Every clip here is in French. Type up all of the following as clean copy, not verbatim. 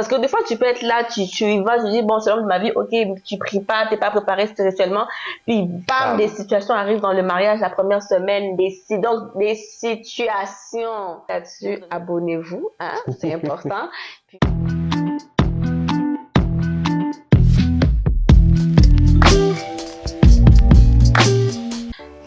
Parce que des fois, tu peux être là, tu y vas, tu dis, bon, c'est l'homme de ma vie, ok, tu pries pas, t'es pas préparé spirituellement. Puis, bam, des situations arrivent dans le mariage, la première semaine, donc, des situations. Là-dessus, abonnez-vous, hein, c'est important.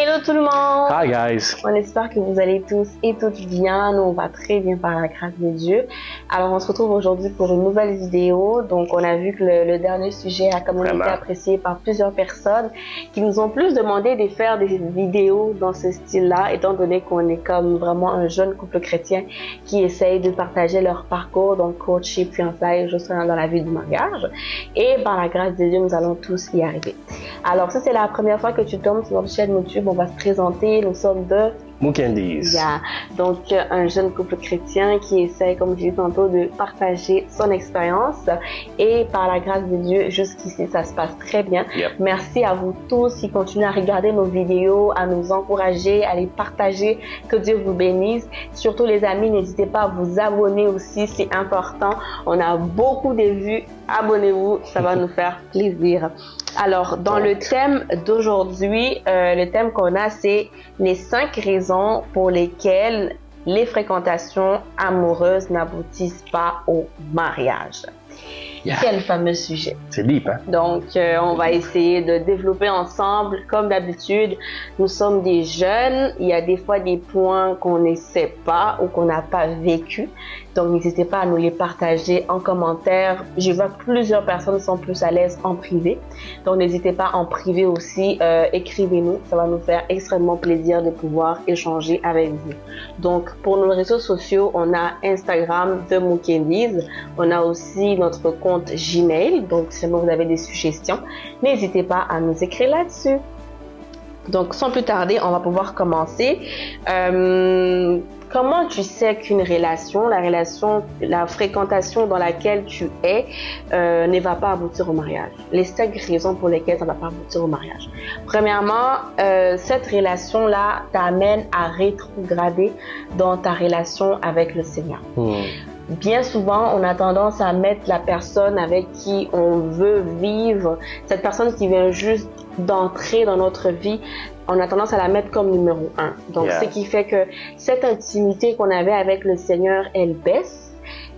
Hello tout le monde! Hi guys! On espère que vous allez tous et toutes bien. Nous, on va très bien par la grâce de Dieu. Alors, on se retrouve aujourd'hui pour une nouvelle vidéo. Donc, on a vu que le dernier sujet a quand même été apprécié par plusieurs personnes qui nous ont plus demandé de faire des vidéos dans ce style-là, étant donné qu'on est comme vraiment un jeune couple chrétien qui essaye de partager leur parcours, donc coacher, puis fiançailles, juste dans la vie du mariage. Et par la grâce de Dieu, nous allons tous y arriver. Alors, si c'est la première fois que tu tombes sur notre chaîne YouTube, on va se présenter. Nous sommes de Mookendies. Yeah. Donc, un jeune couple chrétien qui essaie, comme j'ai dit tantôt, de partager son expérience. Et par la grâce de Dieu, jusqu'ici, ça se passe très bien. Yep. Merci à vous tous qui continuez à regarder nos vidéos, à nous encourager, à les partager. Que Dieu vous bénisse. Surtout les amis, n'hésitez pas à vous abonner aussi, c'est important. On a beaucoup de vues. Abonnez-vous, ça va nous faire plaisir. Alors, dans le thème d'aujourd'hui, le thème qu'on a, c'est les 5 raisons pour lesquelles les fréquentations amoureuses n'aboutissent pas au mariage. Yeah. Quel fameux sujet. C'est deep, hein? Donc, on va essayer de développer ensemble. Comme d'habitude, nous sommes des jeunes. Il y a des fois des points qu'on ne sait pas ou qu'on n'a pas vécu. Donc, n'hésitez pas à nous les partager en commentaire. Je vois que plusieurs personnes sont plus à l'aise en privé. Donc, n'hésitez pas en privé aussi. Écrivez-nous. Ça va nous faire extrêmement plaisir de pouvoir échanger avec vous. Donc, pour nos réseaux sociaux, on a Instagram de Mookendies. On a aussi notre compte Gmail. Donc, si vous avez des suggestions, n'hésitez pas à nous écrire là-dessus. Donc, sans plus tarder, on va pouvoir commencer. Comment tu sais qu'une relation, la fréquentation dans laquelle tu es, ne va pas aboutir au mariage? Les 5 raisons pour lesquelles ça ne va pas aboutir au mariage. Premièrement, cette relation-là t'amène à rétrograder dans ta relation avec le Seigneur. Bien souvent, on a tendance à mettre la personne avec qui on veut vivre, cette personne qui vient juste d'entrer dans notre vie, on a tendance à la mettre comme numéro 1. Donc, ce qui fait que cette intimité qu'on avait avec le Seigneur, elle baisse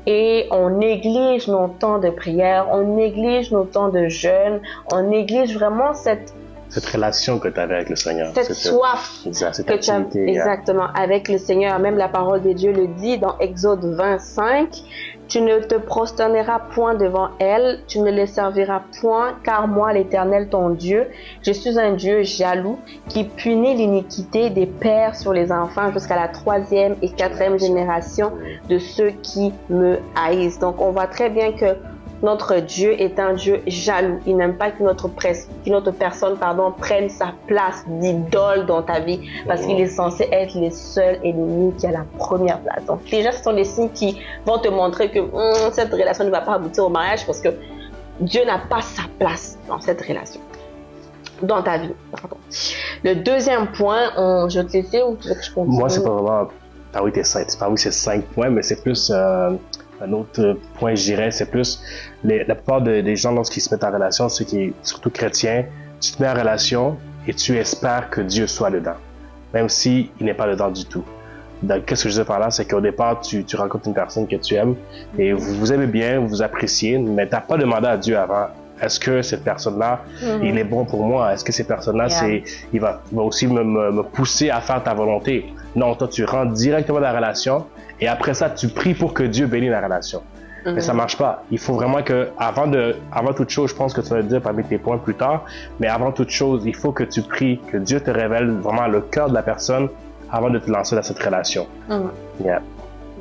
et on néglige nos temps de prière, on néglige nos temps de jeûne, on néglige vraiment cette relation que tu avais avec le Seigneur. Cette soif que tu as exactement avec le Seigneur. Même la parole de Dieu le dit dans Exode 25. Tu ne te prosterneras point devant elle, tu ne les serviras point, car moi, l'Éternel, ton Dieu, je suis un Dieu jaloux qui punit l'iniquité des pères sur les enfants jusqu'à la 3e et 4e génération de ceux qui me haïssent. Donc, on voit très bien que notre Dieu est un Dieu jaloux. Il n'aime pas que notre personne prenne sa place d'idole dans ta vie parce qu'il est censé être le seul ennemi qui a la première place. Donc déjà, ce sont des signes qui vont te montrer que cette relation ne va pas aboutir au mariage parce que Dieu n'a pas sa place dans cette relation, dans ta vie. Pardon. Le deuxième point, je te laisse ou tu veux que je continue? Moi, c'est pas vraiment parmi tes 5. C'est parmi ces 5 points, mais c'est plus... un autre point, je dirais, c'est plus la plupart des gens, lorsqu'ils se mettent en relation, ceux qui sont surtout chrétiens, tu te mets en relation et tu espères que Dieu soit dedans, même s'il n'est pas dedans du tout. Donc, qu'est-ce que je dis par là? C'est qu'au départ, tu rencontres une personne que tu aimes et vous vous aimez bien, vous vous appréciez, mais tu n'as pas demandé à Dieu avant. Est-ce que cette personne-là, il est bon pour moi? Est-ce que cette personne-là, il va aussi me pousser à faire ta volonté? Non, toi, tu rentres directement dans la relation et après ça, tu pries pour que Dieu bénisse la relation. Mais ça marche pas. Il faut vraiment que, avant toute chose, je pense que tu vas le dire parmi tes points plus tard, mais avant toute chose, il faut que tu pries, que Dieu te révèle vraiment le cœur de la personne avant de te lancer dans cette relation. Yeah.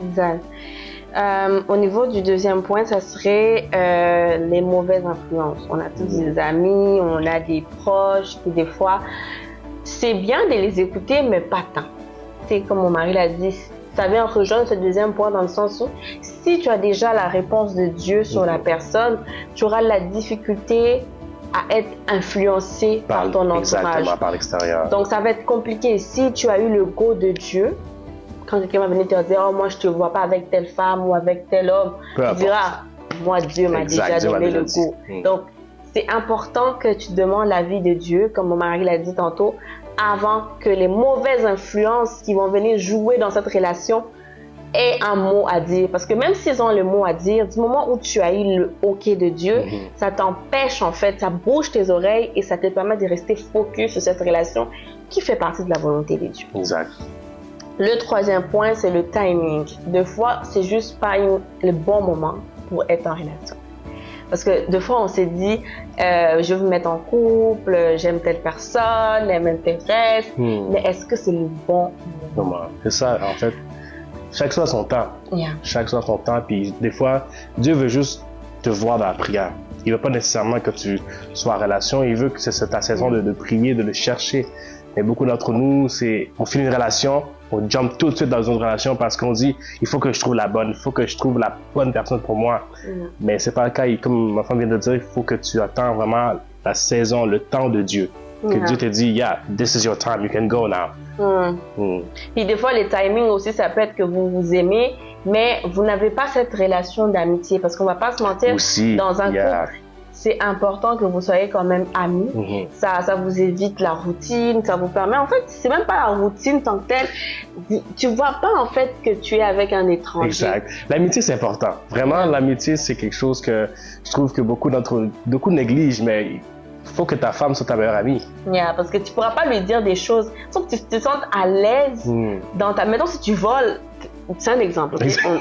Exact. Au niveau du deuxième point, ça serait les mauvaises influences. On a tous des amis, on a des proches, et des fois, c'est bien de les écouter, mais pas tant. C'est comme mon mari l'a dit, ça vient rejoindre ce deuxième point dans le sens où si tu as déjà la réponse de Dieu sur la personne, tu auras la difficulté à être influencé par ton entourage. Exactement, par l'extérieur. Donc, ça va être compliqué. Si tu as eu le go de Dieu, quand quelqu'un va venir te dire « Oh, moi, je te vois pas avec telle femme ou avec tel homme », tu diras moi, Dieu m'a déjà donné le goût. Donc, c'est important que tu demandes l'avis de Dieu, comme mon mari l'a dit tantôt, avant que les mauvaises influences qui vont venir jouer dans cette relation aient un mot à dire. Parce que même s'ils ont le mot à dire, du moment où tu as eu le OK de Dieu, ça t'empêche en fait, ça bouge tes oreilles et ça te permet de rester focus sur cette relation qui fait partie de la volonté de Dieu. Exact. Le troisième point, c'est le timing. Des fois, c'est juste pas le bon moment pour être en relation. Parce que des fois, on s'est dit, je veux me mettre en couple, j'aime telle personne, elle m'intéresse, mais est-ce que c'est le bon moment? C'est ça, en fait. Chaque chose a son temps. Chaque chose a son temps. Puis des fois, Dieu veut juste te voir dans la prière. Il veut pas nécessairement que tu sois en relation. Il veut que c'est ta saison de prier, de le chercher. Mais beaucoup d'entre nous, on finit une relation, on jump tout de suite dans une relation parce qu'on dit, il faut que je trouve la bonne, il faut que je trouve la bonne personne pour moi. Mais c'est pas le cas. Comme ma femme vient de dire, il faut que tu attends vraiment la saison, le temps de Dieu. Que Dieu te dit, yeah, this is your time, you can go now. Puis des fois, les timings aussi, ça peut être que vous vous aimez, mais vous n'avez pas cette relation d'amitié. Parce qu'on va pas se mentir, aussi, dans un couple, c'est important que vous soyez quand même amis. Ça vous évite la routine, ça vous permet... En fait, c'est même pas la routine tant que telle. Tu vois pas en fait que tu es avec un étranger. Exact. L'amitié, c'est important. Vraiment, l'amitié, c'est quelque chose que je trouve que beaucoup négligent, mais... Il faut que ta femme soit ta meilleure amie. Parce que tu pourras pas lui dire des choses. Il faut que tu te sentes à l'aise dans ta... Mettons, si tu voles, c'est un exemple.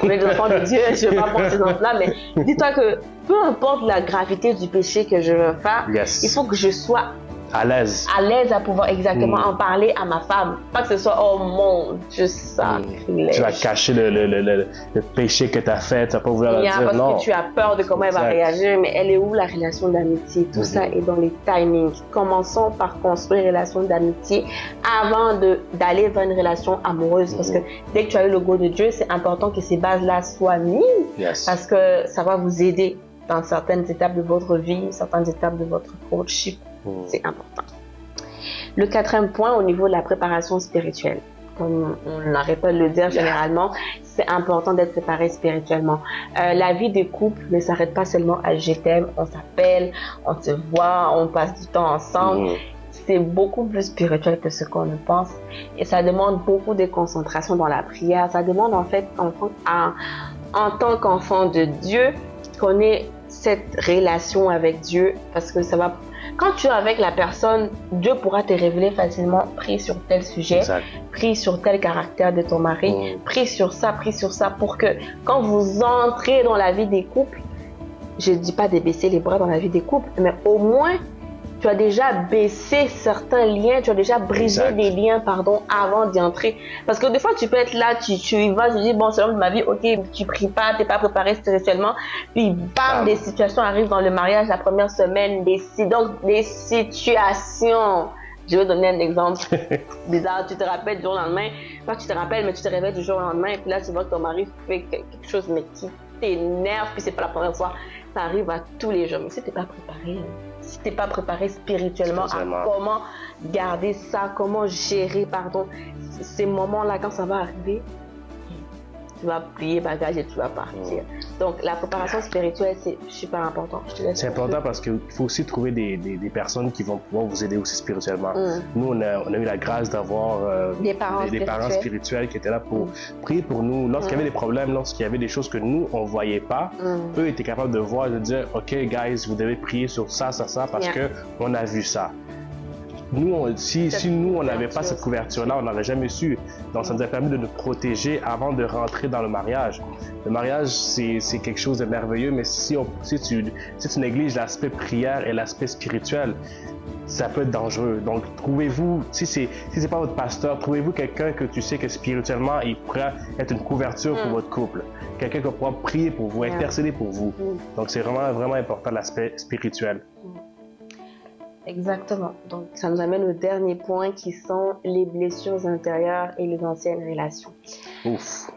On est des enfants de Dieu, je ne vais pas prendre cet exemple-là, mais dis-toi que peu importe la gravité du péché que je veux faire, il faut que je sois à l'aise à pouvoir exactement en parler à ma femme. Pas que ce soit, oh mon Dieu, sacrilège. Tu vas cacher le péché que tu as fait, tu vas pas vouloir le dire, parce non. que tu as peur de comment elle va réagir, mais elle est où la relation d'amitié? Tout ça est dans les timings. Commençons par construire une relation d'amitié avant d'aller vers une relation amoureuse, parce que dès que tu as eu le goût de Dieu, c'est important que ces bases-là soient mises, parce que ça va vous aider dans certaines étapes de votre vie, certaines étapes de votre coaching. C'est important. Le quatrième point, au niveau de la préparation spirituelle, comme on n'arrête pas de le dire généralement, c'est important d'être préparé spirituellement. La vie des couples ne s'arrête pas seulement à je t'aime, on s'appelle, on se voit, on passe du temps ensemble. C'est beaucoup plus spirituel que ce qu'on ne pense et ça demande beaucoup de concentration dans la prière. Ça demande en fait, en tant qu'enfant de Dieu, qu'on ait cette relation avec Dieu, parce que ça va... Quand tu es avec la personne, Dieu pourra te révéler facilement, prie sur tel sujet, prie sur tel caractère de ton mari, prie sur ça, pour que quand vous entrez dans la vie des couples, je ne dis pas de baisser les bras dans la vie des couples, mais au moins, tu as déjà baissé certains liens, tu as déjà brisé des liens, avant d'y entrer. Parce que des fois, tu peux être là, tu y vas, tu dis, bon, c'est l'homme de ma vie, ok, tu pries pas, t'es pas préparé spirituellement. Puis, bam, des situations arrivent dans le mariage la première semaine, des situations. Je vais donner un exemple bizarre. Tu te rappelles du jour au lendemain, pas tu te rappelles, mais tu te réveilles du jour au lendemain, et puis là, tu vois que ton mari fait quelque chose, mais qui t'énerve, puis c'est pas la première fois. Ça arrive à tous les jours. Mais si t'es pas préparé, si t'es pas préparé spirituellement à comment garder ça, comment gérer, ces moments-là quand ça va arriver, tu vas plier bagage et tu vas partir. Donc la préparation spirituelle, c'est super important. C'est important parce qu'il faut aussi trouver des personnes qui vont pouvoir vous aider aussi spirituellement. Nous, on a eu la grâce d'avoir des parents spirituels qui étaient là pour prier pour nous. Lorsqu'il y avait des problèmes, lorsqu'il y avait des choses que nous, on ne voyait pas, eux étaient capables de voir et de dire, OK, guys, vous devez prier sur ça, parce qu'on a vu ça. Nous, si nous, on n'avait pas cette couverture-là, on n'aurait jamais su. Donc, ça nous a permis de nous protéger avant de rentrer dans le mariage. Le mariage, c'est quelque chose de merveilleux, mais si tu négliges l'aspect prière et l'aspect spirituel, ça peut être dangereux. Donc, trouvez-vous, si c'est pas votre pasteur, trouvez-vous quelqu'un que tu sais que spirituellement, il pourra être une couverture pour votre couple. Quelqu'un qui pourra prier pour vous, intercéder pour vous. Donc, c'est vraiment, vraiment important l'aspect spirituel. Exactement. Donc, ça nous amène au dernier point qui sont les blessures intérieures et les anciennes relations.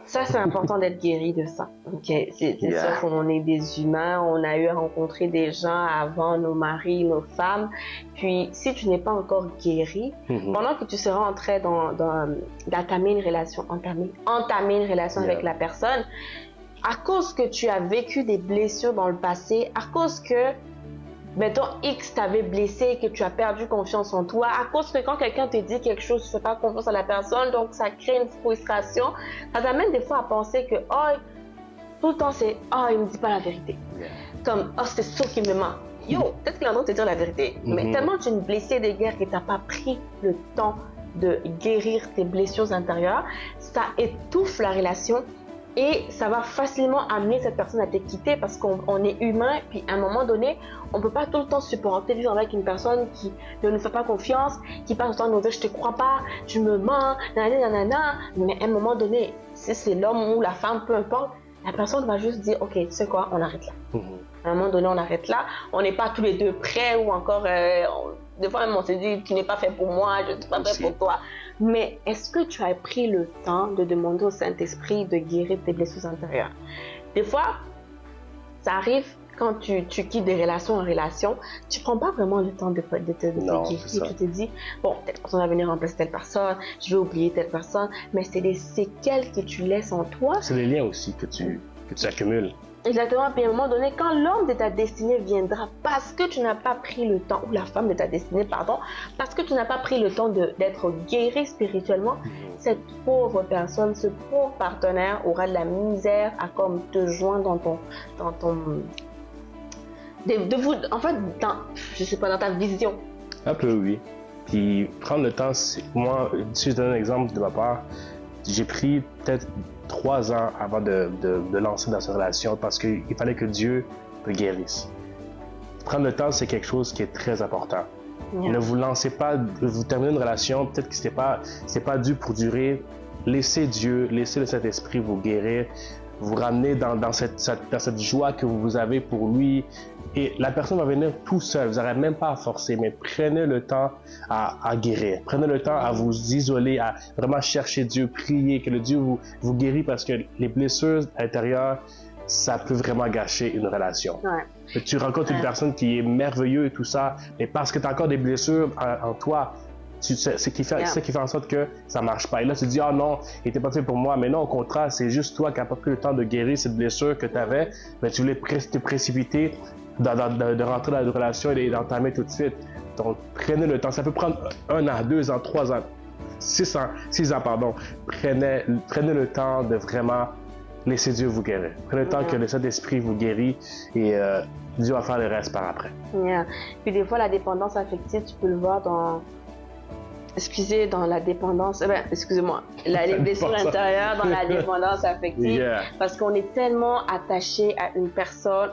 Ça, c'est important d'être guéri de ça. Okay? C'est sûr qu'on est des humains, on a eu à rencontrer des gens avant, nos maris, nos femmes. Puis, si tu n'es pas encore guéri, pendant que tu seras en train d'entamer une relation, entamer une relation avec la personne, à cause que tu as vécu des blessures dans le passé, à cause que, mettons, X t'avait blessé, que tu as perdu confiance en toi, à cause que quand quelqu'un te dit quelque chose, tu ne fais pas confiance à la personne, donc ça crée une frustration. Ça t'amène des fois à penser que, oh, tout le temps c'est, oh, il me dit pas la vérité. Comme, oh, c'est sûr qu'il me ment. Yo, peut-être qu'il est en train de te dire la vérité, mais tellement tu es une blessée de guerre que tu n'as pas pris le temps de guérir tes blessures intérieures, ça étouffe la relation et ça va facilement amener cette personne à te quitter parce qu'on est humain, puis à un moment donné, on ne peut pas tout le temps supporter vivre avec une personne qui ne nous fait pas confiance, qui passe le temps de nous dire « je te crois pas, tu me mens, nanana », mais à un moment donné, si c'est l'homme ou la femme, peu importe, la personne va juste dire « ok, tu sais quoi, on arrête là ». À un moment donné, on arrête là. On n'est pas tous les deux prêts ou encore... des fois même, on se dit, tu n'es pas fait pour moi, je ne suis pas fait pour toi. Mais est-ce que tu as pris le temps de demander au Saint-Esprit de guérir tes blessures intérieures? Des fois, ça arrive quand tu quittes des relations en relation, tu ne prends pas vraiment le temps de te guérir. Tu te dis, bon, telle personne va venir remplacer telle personne, je vais oublier telle personne, mais c'est des séquelles que tu laisses en toi. C'est des liens aussi que tu accumules. Exactement, puis à un moment donné, quand l'homme de ta destinée viendra, parce que tu n'as pas pris le temps, ou la femme de ta destinée, pardon, parce que tu n'as pas pris le temps d'être guéri spirituellement, cette pauvre personne, ce pauvre partenaire aura de la misère à comme te joindre je sais pas, dans ta vision. Un peu, oui. Puis prendre le temps, moi, si je donne un exemple de ma part, j'ai pris peut-être 3 ans avant de lancer dans cette relation parce qu'il fallait que Dieu me guérisse. Prendre le temps, c'est quelque chose qui est très important. Ne vous lancez pas, vous terminez une relation, peut-être que c'est pas dû pour durer. Laissez Dieu, laissez le Saint-Esprit vous guérir, vous ramener dans cette joie que vous avez pour lui. Et la personne va venir tout seul, vous n'aurez même pas à forcer, mais prenez le temps à guérir. Prenez le temps à vous isoler, à vraiment chercher Dieu, prier, que le Dieu vous guérit parce que les blessures intérieures, ça peut vraiment gâcher une relation. Ouais. Tu rencontres une personne qui est merveilleuse et tout ça, mais parce que tu as encore des blessures en toi, c'est ce qui fait en sorte que ça marche pas. Et là, tu te dis, ah non, il n'était pas fait pour moi. Mais non, au contraire, c'est juste toi qui n'as pas pris le temps de guérir cette blessure que tu avais, mais tu voulais te précipiter de rentrer dans une relation et d'entamer tout de suite. Donc, prenez le temps. Ça peut prendre 1 an, 2 ans, 3 ans, 6 ans, pardon. Prenez le temps de vraiment laisser Dieu vous guérir. Prenez le temps que le Saint-Esprit vous guérit et Dieu va faire le reste par après. Puis des fois, la dépendance affective, tu peux le voir dans la dépendance, les blessures intérieures dans la dépendance affective, parce qu'on est tellement attaché à une personne,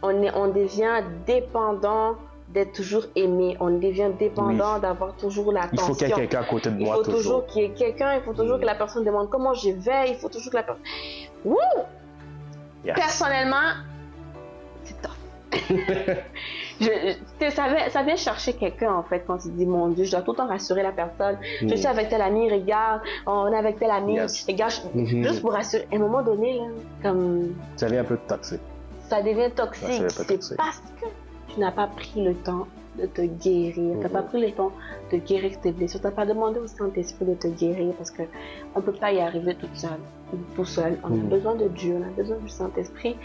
on devient dépendant d'être toujours aimé, on devient dépendant d'avoir toujours l'attention. Il faut qu'il y ait quelqu'un à côté de moi. Il faut toujours qu'il y ait quelqu'un, il faut toujours que la personne demande comment je vais, il faut toujours que la personne... Personnellement, c'est tough. Ça vient chercher quelqu'un en fait quand tu dis mon Dieu, je dois tout le temps rassurer la personne. Je suis avec tel ami, regarde, on est avec tel ami, regarde, juste pour rassurer. À un moment donné, là, comme. Ça devient un peu toxique. Ça devient toxique. C'est parce que tu n'as pas pris le temps de te guérir. Tu n'as pas pris le temps de guérir tes blessures. Tu n'as pas demandé au Saint-Esprit de te guérir parce qu'on ne peut pas y arriver tout seul. On a besoin de Dieu, on a besoin du Saint-Esprit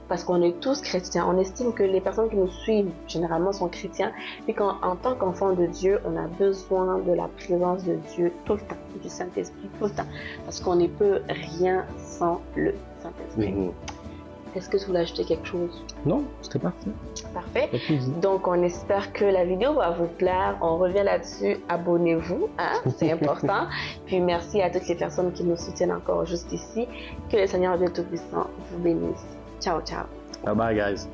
parce qu'on est tous chrétiens. On estime que les personnes qui nous suivent généralement sont chrétiens. Puis en tant qu'enfant de Dieu, on a besoin de la présence de Dieu tout le temps, du Saint-Esprit tout le temps. Parce qu'on ne peut rien sans le Saint-Esprit. Est-ce que tu voulais ajouter quelque chose? Non, c'était parfait. Parfait. Donc, on espère que la vidéo va vous plaire. On revient là-dessus. Abonnez-vous, hein? C'est important. Puis, merci à toutes les personnes qui nous soutiennent encore jusqu'ici. Que le Seigneur Dieu Tout-Puissant vous bénisse. Ciao, ciao. Bye bye, guys.